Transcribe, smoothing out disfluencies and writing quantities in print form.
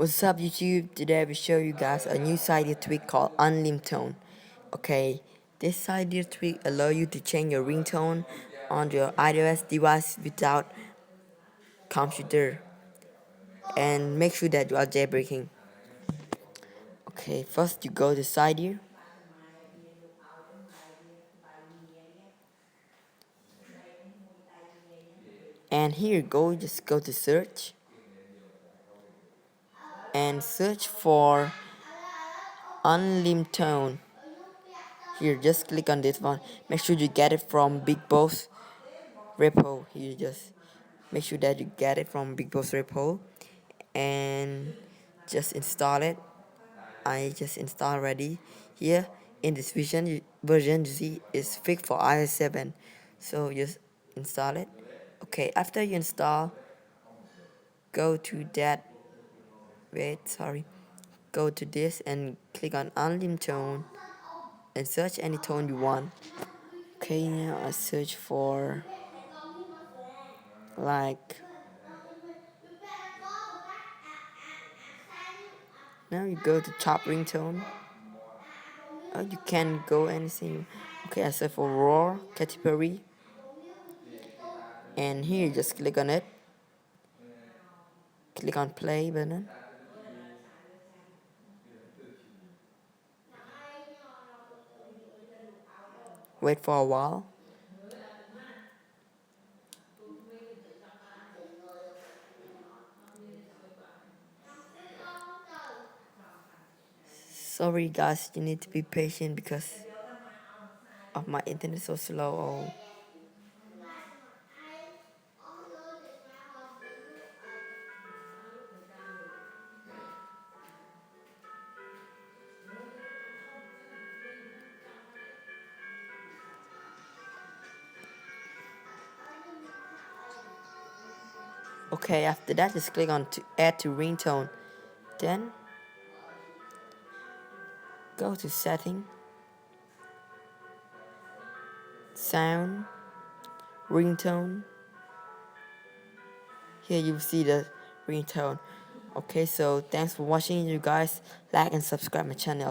What's up YouTube? Today I will show you guys a new side tweak called Ringtone. Okay, this side tweak allows you to change your ringtone on your iOS device without computer, and make sure that you are jailbreaking. Okay, first you go to side here, and here just go to search and search for Ringtone. Here, just click on this one. Make sure you get it from Big Boss repo. Here, just make sure that you get it from Big Boss repo and just install it. I just installed already. Here in this version you see is fixed for iOS 7, so just install it. Okay, after you install, go to that. Go to this and click on Unlimited Tone and search any tone you want. Okay, now I search for like. Now you go to top ringtone. Oh, you can go anything. Okay, I search for raw category, and here just click on it. Click on play button. Wait for a while. Sorry guys, you need to be patient because of my internet so slow. Oh. Okay, after that just click on to add to ringtone. Then go to setting, sound, ringtone. Here you see the ringtone. Okay, so thanks for watching, you guys. Like and subscribe my channel.